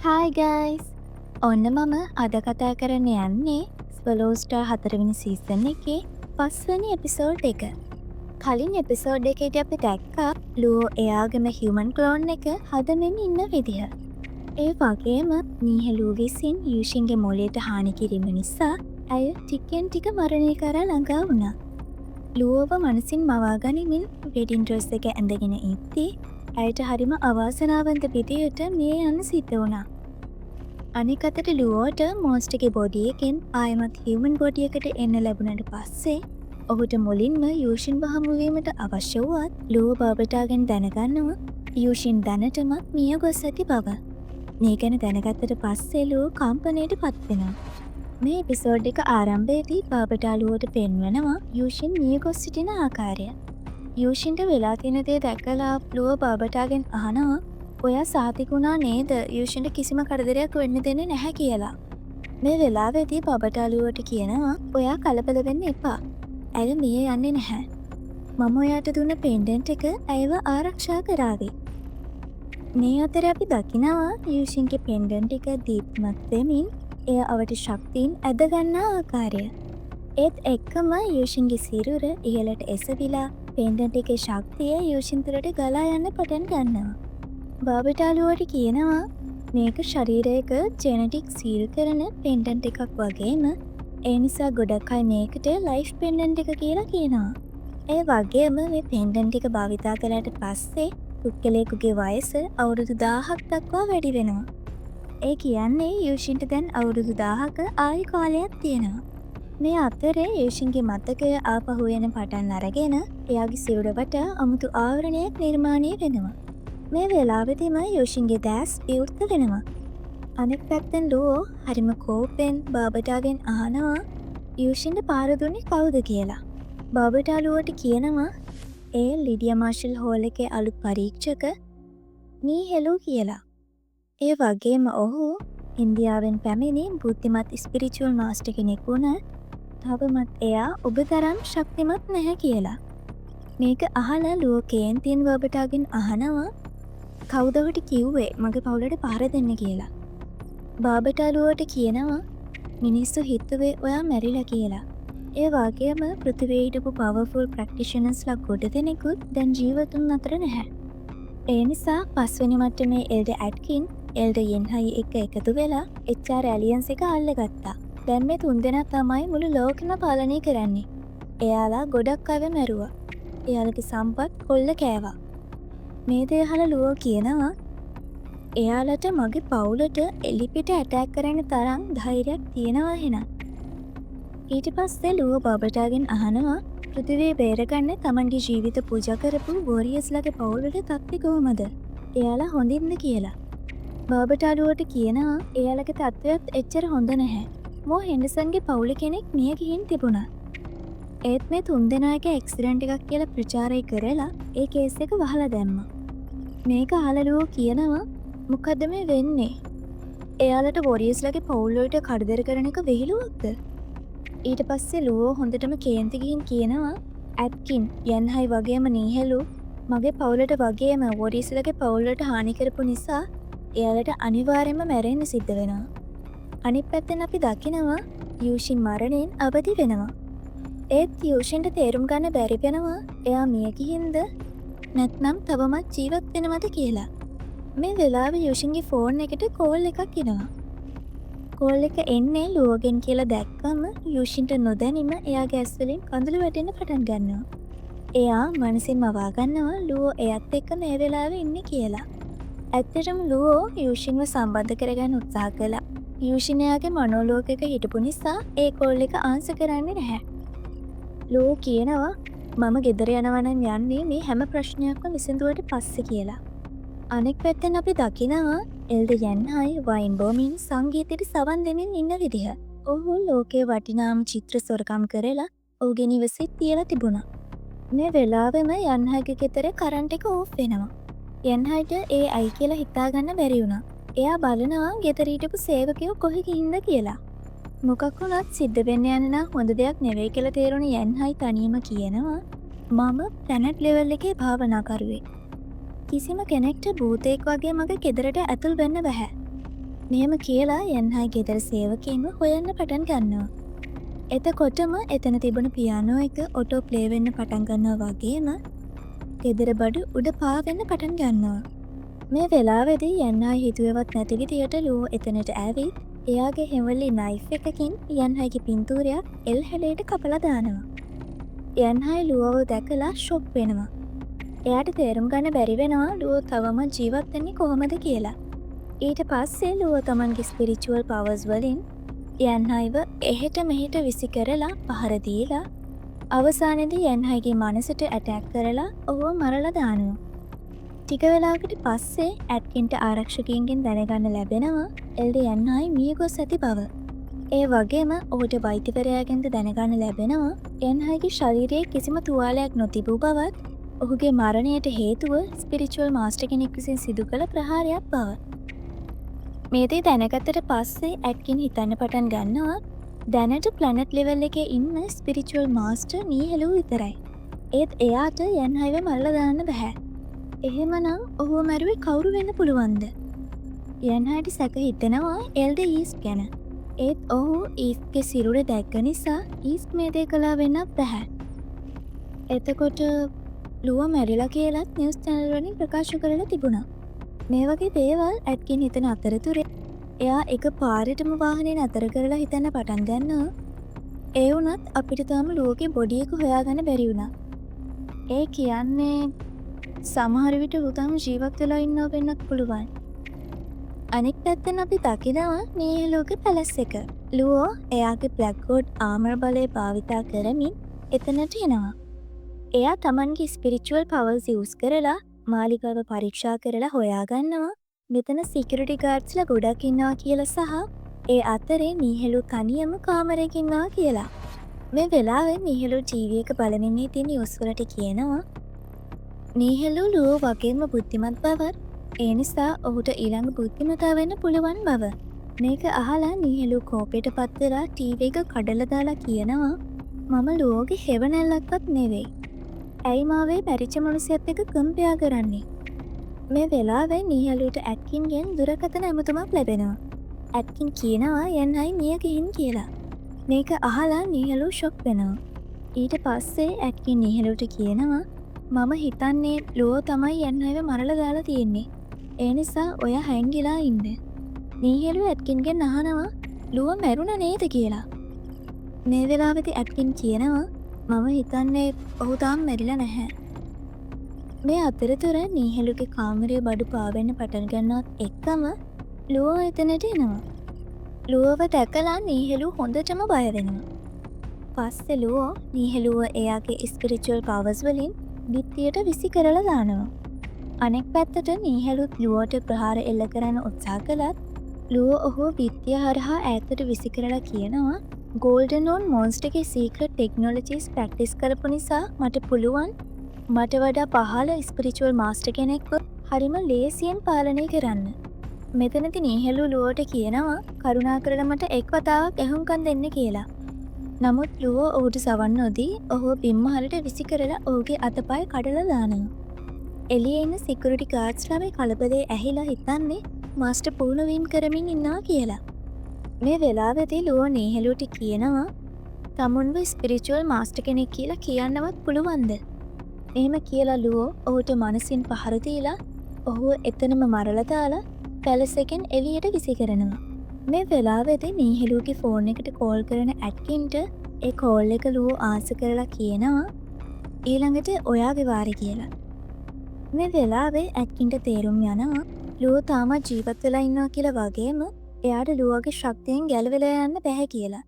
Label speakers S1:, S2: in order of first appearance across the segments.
S1: Hi guys! ඔන්න මම අද කතා කරන්න යන්නේ ස්වලෝස්ටා 4වෙනි සීසන් එකේ 5 වෙනි එපිසෝඩ් එක. කලින් එපිසෝඩ් එකේදී අපි දැක්කා ලුවෝ එයාගේම හියුමන් ක්ලෝන් එක හදමින් ඉන්න විදිහ. ඒ වගේම නීහලූ විසින් යූෂින්ගේ මොලේට හානි කිරීම නිසා ඇය ටිකෙන් ටික මරණය කරා ළඟා වුණා. ලුවෝව මනසින් මවාගනිමින් වෙඩින් ඩ්‍රෙස් එක ඇඳගෙන ඉද්දී ඇයට හරිම අවාසනාවන්ත විදියට මේ යන්න සිද්ධ වුණා. අනික අතට ලුවෝට මෝස්ටගේ බොඩියකෙන් ආයමත් හියමන් බොඩියකට එන්න ලැබුණට පස්සේ ඔහුට මුලින්ම යූෂින් හමුවීමට අවශ්‍ය වුවත් ලුව බාබටාගෙන් දැනගන්නව යූෂින් දැනටමත් මිය ගොස් ඇති බව. මේ ගැන දැනගත්තට පස්සේ ලුව කම්පනයට පත්වෙනවා. මේ එපිසෝඩ් එක ආරම්භයේදී බාබටාලුවට පෙන්වනවා යූෂින් මිය ගොස් සිටින ආකාරය. යූෂින්ට වෙලා තියෙන දේ දැකලා ලුව බාබටාගෙන් අහනවා ඔයා සාතිකුණා නේද යූෂින්ට කිසිම කරදරයක් වෙන්න දෙන්නේ නැහැ කියලා. මේ වෙලාවේදී බබටාලුවට කියනවා ඔයා කලබල වෙන්න එපා. ඇය මිය යන්නේ නැහැ. මම ඔයාට දුන්න පෙන්ඩන්ට් එක ඇයව ආරක්ෂා කරාවි. මේ අතර අපි දකිනවා යූෂින්ගේ පෙන්ඩන්ට් එක දීප්මත් වෙමින් එය අවට ශක්තියින් ඇදගන්නා ආකාරය. ඒත් එක්කම යූෂින්ගේ සිරුර ඉහළට එසවිලා පෙන්ඩන්ට් එකේ ශක්තිය යූෂින් තුළට ගලා යන්න පටන් ගන්නවා. බාබටාලුවට කියනවා මේක ශරීරයක ජෙනටික් සීල් කරන පෙන්ඩන්ට් එකක් වගේම ඒ නිසා ගොඩක් අය මේකට ලයිෆ් පෙන්ඩන්ට් එක කියලා කියනවා. ඒ වගේම මේ පෙන්ඩන්ට් එක භාවිතා කළාට පස්සේ පුද්ගලයෙකුගේ වයස අවුරුදු 1000ක් දක්වා වැඩි වෙනවා. ඒ කියන්නේ යූෂින්ට දැන් අවුරුදු 1000ක ආයු කාලයක් තියෙනවා. මේ අතරේ යූෂින්ගේ මතකය ආපහු එන පටන් අරගෙන එයාගේ සිරුරවට අමුතු ආවරණයක් නිර්මාණය වෙනවා. මේ වෙලාවෙදිම යූෂින්ගේ දැස් විවෘත වෙනවා. අනෙක් පැත්තෙන් ලුවෝ හරිම කෝපෙන් බාබටාගෙන් අහනවා යූෂින්ට පාර දුන්නේ කවුද කියලා. බාබටාලුවට කියනවා ඒ ලිඩියා මාෂල් හෝල් එකේ අලුත් පරීක්ෂක නීහෙලු කියලා. ඒ වගේම ඔහු ඉන්දියාවෙන් පැමිණි බුද්ධිමත් ස්පිරිචුවල් මාස්ටර් කෙනෙක් වුණත් තවමත් එයා ඔබ තරම් ශක්තිමත් නැහැ කියලා. මේක අහලා ලුවෝ කේන්තියෙන් බාබටාගෙන් අහනවා කවුදවට කිව්වේ මගේ පවුලට පාර දෙන්න කියලා. බාබටාලුවට කියනවා මිනිස්සු හිතුවේ ඔයා මැරිලා කියලා. ඒ වගේම පෘථිවියේ හිටපු පවර්ෆුල් ප්‍රැක්ටිෂනර්ස්ලා ගොඩ දෙනෙකුත් දැන් ජීවතුන් අතර නැහැ. ඒ නිසා පස්වෙනි මට්ටමේ එල්ඩර් ඇට්කින් එල්ඩර් යෙන්හයි එක්ක එකතු වෙලා HR ඇලියන්ස් එක අල්ලගත්තා. දැන් මේ තුන්දෙනා තමයි මුළු ලෝකෙම පාලනය කරන්නේ. එයාලා ගොඩක් අය මැරුවා. එයාලගේ සම්පත් කොල්ල කෑවා. මේ දේ අහලා ලුවෝ කියනවා එයාලට මගේ පවුලට එලිපිට ඇටැක් කරන්න තරම් ධෛර්යයක් තියෙනවා එහෙනම්. ඊට පස්සේ ලුවෝ බාබටාගෙන් අහනවා පෘථිවිය බේරගන්න තමන්ගේ ජීවිත පූජා කරපු වෝරියර්ස්ලාගේ පවුලට තත්ත්වය කොහමද? එයාලා හොඳින්ද කියලා. බාබටාලුවට කියනවා එයාලගේ තත්ත්වයත් එච්චර හොඳ නැහැ. මෝ හෙන්ඩසන්ගේ පවුල කෙනෙක් මිය ගිහින් තිබුණා. ඒත් මේ තුන්දෙනාගේ ඇක්සිඩන්ට් එකක් කියලා ප්‍රචාරය කරලා ඒ කේස් එක වහලා දැම්මා. මේක අහලා ලුවෝ කියනවා මොකද්ද මේ වෙන්නේ? එයාලට වොරියර්ස්ලාගේ පවුල් වලට කරදර කරන එක විහිළුවක්ද? ඊට පස්සේ ලුවෝ හොඳටම කේන්ති ගිහින් කියනවා ඇට්කින් යන්හයි වගේම නීහෙලු මගේ පවුලට වගේම වොරියර්ස්ලාගේ පවුල් වලට හානි කරපු නිසා එයාලට අනිවාර්යයෙන්ම මැරෙන්න සිද්ධ වෙනවා. අනිත් පැත්තෙන් අපි දකිනවා යූෂින් මරණයෙන් අවදි වෙනවා. ඒත් යූෂින්ට තේරුම් ගන්න බැරි වෙනවා එයා මිය ගිහින්ද නැත්නම් තවමත් ජීවත් වෙනවද කියලා. මේ වෙලාවේ යූෂින්ගේ ෆෝන් එකට කෝල් එකක් එනවා. කෝල් එක එන්නේ ලුවෝගෙන් කියලා දැක්කම යූෂින්ට නොදැනීම එයාගේ ඇස් වලින් කඳුළු වැටෙන්න පටන් ගන්නවා. එයා මනසින් මවා ගන්නවා ලුවෝ එයත් එක්ක මේ වෙලාවේ ඉන්නේ කියලා. ඇත්තටම ලුවෝ යූෂින්ව සම්බන්ධ කරගන්න උත්සාහ කළා. යූෂින් එයාගේ මනෝලෝකයක හිටපු නිසා ඒ කෝල් එක ආන්සර් කරන්නේ නැහැ. ලුවෝ කියනවා මම ගෙදර යනවා නම් යන්නේ මේ හැම ප්‍රශ්නයක්ම විසඳුවට පස්සේ කියලා. අනෙක් පැත්තෙන් අපි දකිනවා එල්ඩර් යන්හයි වයින්බෝමින් සංගීතයට සවන් දෙමින් ඉන්න විදිහ. ඔහු ලෝකයේ වටිනාම චිත්‍ර සොරකම් කරලා ඔහුගේ නිවසේ තියලා තිබුණා. මේ වෙලාවෙම යන්හයිගේ ගෙදර කරන්ට් එක ඕෆ් වෙනවා. යන්හයිට ඒ අයි කියලා හිතාගන්න බැරි වුණා. එයා බලනවා ගෙදර හිටපු සේවකයෝ කොහෙ ගිහින්ද කියලා. මොකක් වුණත් සිද්ධ වෙන්න යන නම් හොඳ දෙයක් නෙවෙයි කියලා තේරුණ යන්හයි තනියම කියනවා මම ප්ලැනට් ලෙවල් එකේ භාවනා කරුවේ. කිසිම කෙනෙක්ට භූතයෙක් වගේ මගේ ගෙදරට ඇතුල් වෙන්න බැහැ. මෙහෙම කියලා යන්හයි ගෙදර සේවකීම හොයන්න පටන් ගන්නවා. එතකොටම එතන තිබුණ පියානෝ එක ඔටෝ ප්ලේ වෙන්න පටන් ගන්නවා වගේම ගෙදර බඩු උඩ පාවෙන්න පටන් ගන්නවා. මේ වෙලාවේදී යන්හයි හිතුවවත් නැති විදියට ලූ එතනට ඇවිත් එයාගේ හෙවලි නයිෆ් එකකින් යන්හයිගේ පින්තූරයක් එල් හැඩයට කපලා දානවා. යන්හයි ලුවව දැකලා ෂොක් වෙනවා. එයාට තේරුම් ගන්න බැරි වෙනවා ලුව තවම ජීවත් වෙන්නේ කොහොමද කියලා. ඊට පස්සේ ලුව තමන්ගේ ස්පිරිචුවල් පවර්ස් වලින් යන්හයිව එහෙට මෙහෙට විසි කරලා පහර දීලා අවසානයේදී යන්හයිගේ මනසට ඇටැක් කරලා ඔහුව මරලා දානවා. ටික වෙලාවකට පස්සේ ඇට්කින්ට ආරක්ෂකයින්ගෙන් දැනගන්න ලැබෙනවා එල්ඩ යන්හයි මිය ගොස් ඇති බව. ඒ වගේම ඔහුට වෛද්‍යවරයාගෙන්ද දැනගන්න ලැබෙනවා යන්හයිගේ ශරීරයේ කිසිම තුවාලයක් නොතිබූ බවත් ඔහුගේ මරණයට හේතුව ස්පිරිචුවල් මාස්ටර් කෙනෙක් විසින් සිදු කළ ප්‍රහාරයක් බව. මේ දේ දැනගත්තට පස්සේ ඇට්කින් හිතන්න පටන් ගන්නවා දැනට ප්ලැනට් ලෙවල් එකේ ඉන්න ස්පිරිචුවල් මාස්ටර් නීහෙලු විතරයි. ඒත් එයාට යන්හයිව මරලා දාන්න බැහැ. එහෙමනම් ඔහුව මැරුවේ කවුරු වෙන්න පුළුවන්ද? යන්හයිට සැක හිතෙනවා එල්ඩ ඊස්ට් ගැන. ඒත් ඔහු ඊස්ට්ගේ සිරුර දැක්ක නිසා ඊස්ට් මේ දේ කළා වෙන්නත් බැහැ. එතකොට ලුව මැරිලා කියලත් නිවුස් චැනල් වලින් ප්‍රකාශ කරලා තිබුණා. මේ වගේ දේවල් ඇට්කින් හිතන අතරතුරේ එයා එක පාරටම වාහනේ නතර කරලා හිතන්න පටන් ගන්නවා. ඒ වුණත් අපිට තාම ලුවගේ බොඩි එක හොයාගන්න බැරි වුණා. ඒ කියන්නේ සමහර විට උතම ජීවත් වෙලා ඉන්නවා වෙන්නත් පුළුවන්. අනෙක් පැත්තෙන් අපි දකිනවා නීහෙලුගේ පැලස් එක. ලුවෝ එයාගේ බ්ලැක් ගෝඩ් ආමර් බලය භාවිතා කරමින් එතනට එනවා. එයා තමන්ගේ ස්පිරිචුවල් පවර්ස් යූස් කරලා මාලිගාව පරීක්ෂා කරලා හොයාගන්නවා මෙතන සිකියුරිටි ගාර්ඩ්ස්ලා ගොඩක් ඉන්නවා කියලා සහ ඒ අතරේ නීහෙලු තනියම කාමරයක ඉන්නවා කියලා. මේ වෙලාවේ නීහෙලු ටීවී එක බලමින් ඉතින් නිවුස් වලට කියනවා නීහෙලු ලුව වගේම බුද්ධිමත් බව ඒ නිසා ඔහුට ඊළඟ බුද්ධිමතා වෙන්න පුළුවන් බව. මේක අහලා නීහෙලු කෝපයට පත් වෙලා ටීවී එක කඩලා දාලා කියනවා මම ලුවගේ හෙවණැල්ලක්වත් නෙවෙයි. ඇයි මාවේ පැරිච්ච මනුස්සයත් එක්ක කම්පෙයා කරන්නේ? මේ වෙලාවේ නීහෙලුට ඇට්කින්ගෙන් දුරකථන ඇමතුමක් ලැබෙනවා. ඇට්කින් කියනවා යන්හයි මිය ගිහින් කියලා. මේක අහලා නීහෙලු ෂොක් වෙනවා. ඊට පස්සේ ඇට්කින් නීහෙලුට කියනවා මම හිතන්නේ ලුව තමයි යන්හයිව මරලා දාලා තියෙන්නේ. ඒ නිසා ඔය හැංගිලා ඉන්න. නීහෙලු ඇට්කින්ගෙන් අහනවා ලුව මැරුණා නේද කියලා. මේ වෙලාවේදී ඇට්කින් කියනවා මම හිතන්නේ ඔහු තාම මැරිලා නැහැ. මේ අතරතුර නීහෙලුගේ කාමරයේ බඩු පාවෙන්න පටන් ගන්නවත් එක්කම ලුව එතනට එනවා. ලුවව දැකලා නීහෙලු හොඳටම බය වෙනවා. පස්සේ ලුව නීහෙලුව එයාගේ ස්පිරිචුවල් පවර්ස් වලින් බිත්තියට විසි කරලා දානවා. අනෙක් පැත්තට නීහෙලුත් ලුවට ප්‍රහාර එල්ල කරන්න උත්සාහ කළත් ලුව ඔහු බිත්තිය හරහා ඈතට විසි කරලා කියනවා ගෝල්ඩන් ඕන් මොන්ස්ටර්ගේ සීක්‍රට් ටෙක්නොලොජීස් ප්‍රැක්ටිස් කරපු නිසා මට පුළුවන් මට වඩා පහළ ස්පිරිචුවල් මාස්ටර් කෙනෙක්ව හරිම ලේසියෙන් පාලනය කරන්න. මෙතනදි නීහෙලු ලුවට කියනවා කරුණාකරලා මට එක් වතාවක් ඇහුම්කන් දෙන්න කියලා. නමුත් ලුව ඔහුට සවන් නොදී ඔහුව බිම්මහලට විසි කරලා ඔහුගේ අතපය කඩලා දානවා. එළියේ ඉන්න සිකියුරිටි ගාර්ඩ්ස්ලා මේ කලබලේ ඇහිලා හිතන්නේ මාස්ටර් පූර්ණවීම් කරමින් ඉන්නවා කියලා. මේ වෙලාවේදී ලුව නීහෙලුට කියනවා තමුන්ව ස්පිරිචුවල් මාස්ටර් කෙනෙක් කියලා කියන්නවත් පුළුවන්ද? එහෙම කියලා ලුව ඔහුට මනසින් පහර දීලා ඔහුව එතනම මරලා දාලා පැලස් එකෙන් එළියට විසි කරනවා. මේ වෙලාවේදී නීහෙලුගේ ෆෝන් එකට කෝල් කරන ඇට්කින්ට ඒ කෝල් එක ලුව ආන්සර් කරලා කියනවා ඊළඟට ඔයාගේ වාරි කියලා. මේ වෙලාවේ ඇට්කින්ට තේරුම් යනවා ලුව තාමත් ජීවත් වෙලා ඉන්නවා කියලා වගේම එයාට ලුවගේ ශක්තියෙන් ගැලවෙලා යන්න බැහැ කියලා.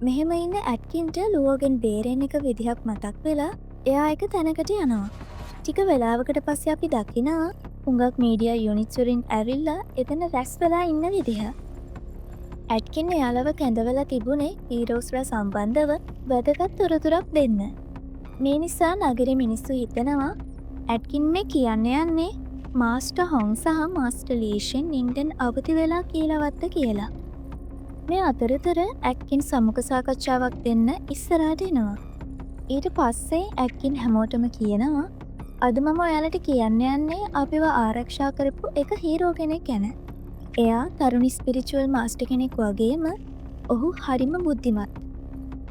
S1: මෙහෙම ඉන්න ඇට්කින්ට ලුවගෙන් බේරෙන්න එක විදිහක් මතක් වෙලා එයා එක තැනකට යනවා. ටික වෙලාවකට පස්සේ අපි දකිනවා හුඟක් මීඩියා යුනිට්ස් වලින් ඇවිල්ලා එතන රැස් වෙලා ඉන්න විදිහ. ඇට්කින් එයාලව කැඳවලා තිබුණේ හීරෝස්ලා සම්බන්ධව වැදගත් තොරතුරක් දෙන්න. මේ නිසා නගරේ මිනිස්සු හිතනවා ඇට්කින් මේ කියන්න යන්නේ මාස්ටර් හොං සහ මාස්ටර් ලීෂෙන් නින්ගෙන් අවදි වෙලා කියලාවත්ත කියලා. මේ අතරතුර ඇට්කින් සමුඛ සාකච්ඡාවක් දෙන්න ඉස්සරහට එනවා. ඊට පස්සේ ඇට්කින් හැමෝටම කියනවා අද මම ඔයාලට කියන්න යන්නේ අපිව ආරක්ෂා කරපු එක හීරෝ කෙනෙක් ගැන. එයා තරුණ ස්පිරිචුවල් මාස්ටර් කෙනෙක් වගේම ඔහු හරිම බුද්ධිමත්.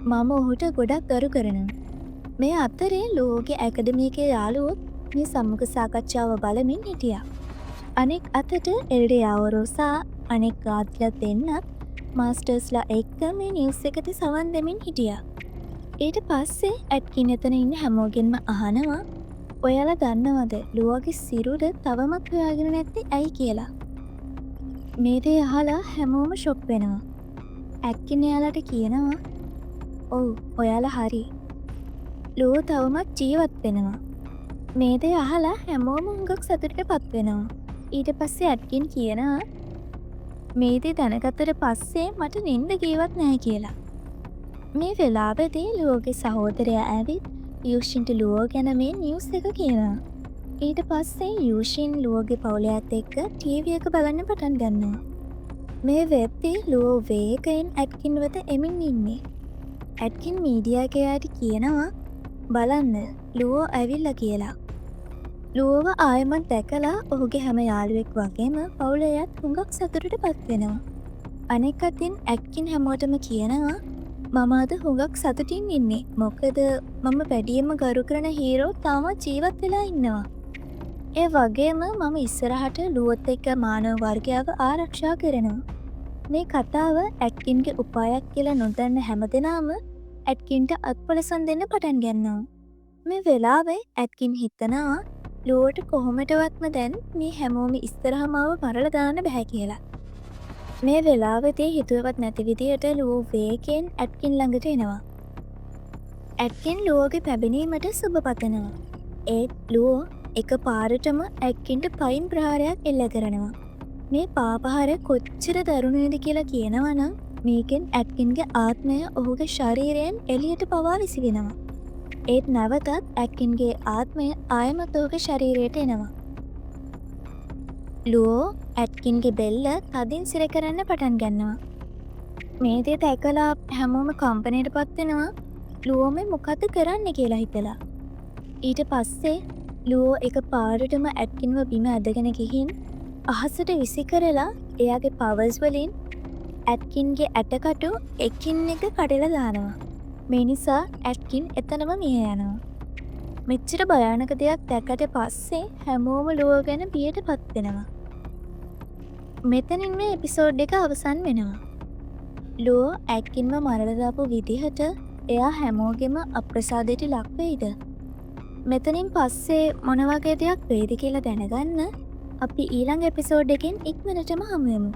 S1: මම ඔහුට ගොඩක් ගරු කරනවා. මේ අතරේ ලෝගේ ඇකඩමියකේ යාළුවොත් මේ සම්මුඛ සාකච්ඡාව බලමින් හිටියා. අනෙක් අතට එල්ඩයාවරෝසා අනෙක් ගාත්ලත් දෙන්නත් මාස්ටර්ස්ලා එක්ක මේ නිවස් එකති සවන් දෙමින් හිටියා. ඊට පස්සේ ඇට්කින් එතන ඉන්න හැමෝගෙන්ම අහනවා ඔයාලා දන්නවද ලුවගේ සිරුර තවමත් හොයාගෙන නැත්තේ ඇයි කියලා. මේ දේ අහලා හැමෝම ෂොක් වෙනවා. ඇක්කින් එයාලට කියනවා ඔව් ඔයාලා හරි. ලුව තවමත් ජීවත් වෙනවා. මේ දේ අහලා හැමෝම හුඟක් සතුටට පත් වෙනවා. ඊට පස්සේ ඇට්කින් කියනවා මේ දේ දැනගත්තට පස්සේ මට නින්ද ගියවත් නැහැ කියලා. මේ වෙලාවේදී ලුවගේ සහෝදරයා ඇවිත් යූෂින්ට ලුව ගැන මේ නිවුස් එක කියනවා. ඊට පස්සේ යූෂින් ලුවගේ පවුලයත් එක්ක ටීවී එක බලන්න පටන් ගන්නවා. මේ වෙද්දී ලුව වේගයෙන් ඇට්කින් වෙත එමින් ඉන්නේ. ඇට්කින් මීඩියාකයාට කියනවා බලන්න ලුව ඇවිල්ලා කියලා. ලුවව ආයමත් දැකලා ඔහුගේ හැම යාළුවෙක් වගේම පවුලයත් හුඟක් සතුටට පත් වෙනවා. අනෙක් අතින් ඇට්කින් හැමෝටම කියනවා මම අද හුඟක් සතුටින් ඉන්නේ. මොකද මම වැඩියෙන්ම ගරු කරන හීරෝ තාමත් ජීවත් වෙලා ඉන්නවා. ඒ වගේම මම ඉස්සරහට ලුවත් එක්ක මානව වර්ගයාව ආරක්ෂා කරනවා. මේ කතාව ඇට්කින්ගේ උපායක් කියලා නොදන්න හැමදෙනාම ඇට්කින්ට අත්පොලසන් දෙන්න පටන් ගන්නවා. මේ වෙලාවේ ඇට්කින් හිතනවා ලුවට කොහොමටවත්ම දැන් මේ හැමෝම ඉස්සරහමාව මරලා දාන්න බැහැ කියලා. මේ වෙලාවෙදී හිතුවවත් නැති විදියට ලුව වේගෙන් ඇට්කින් ළඟට එනවා. ඇට්කින් ලුවගේ පැමිණීමට සුබ පතනවා. ඒත් ලුව එක පාරටම ඇට්කින්ට පයින් ප්‍රහාරයක් එල්ල කරනවා. මේ පාපහාර කොච්චර දරුණුවද කියලා කියනවනම් මේකෙන් ඇට්කින්ගේ ආත්මය ඔහුගේ ශරීරයෙන් එළියට පවා විසිගෙනවා. ඒත් නැවතත් ඇට්කින්ගේ ආත්මය ආයමත් ඔහුගේ ශරීරයට එනවා. ලුවෝ ඇට්කින්ගේ බෙල්ල තදින් සිර කරන්න පටන් ගන්නවා. මේ දේ දැකලා හැමෝම කම්පනයට පත්වෙනවා ලුවෝ මේ මොකද්ද කරන්න කියලා හිතලා. ඊට පස්සේ ලුවෝ එක පාරටම ඇට්කින්ව බිම ඇදගෙන ගිහින් අහසට විසි කරලා එයාගේ පවර්ස් වලින් ඇට්කින්ගේ ඇටකටු එකින් එක කඩලා දානවා. මේ නිසා ඇට්කින් එතනම මිය යනවා. මෙච්චර භයානක දෙයක් දැක්කට පස්සේ හැමෝම ලුව ගැන බියට පත් වෙනවා. මෙතනින් මේ එපිසෝඩ් එක අවසන් වෙනවා. ලුව ඇට්කින්ව මරලා දාපු විදිහට එයා හැමෝගෙම අප්‍රසාදයට ලක් වෙයිද? මෙතනින් පස්සේ මොන වගේ දෙයක් වෙයිද කියලා දැනගන්න අපි ඊළඟ එපිසෝඩ් එකෙන් ඉක්මනටම හමු වෙමු.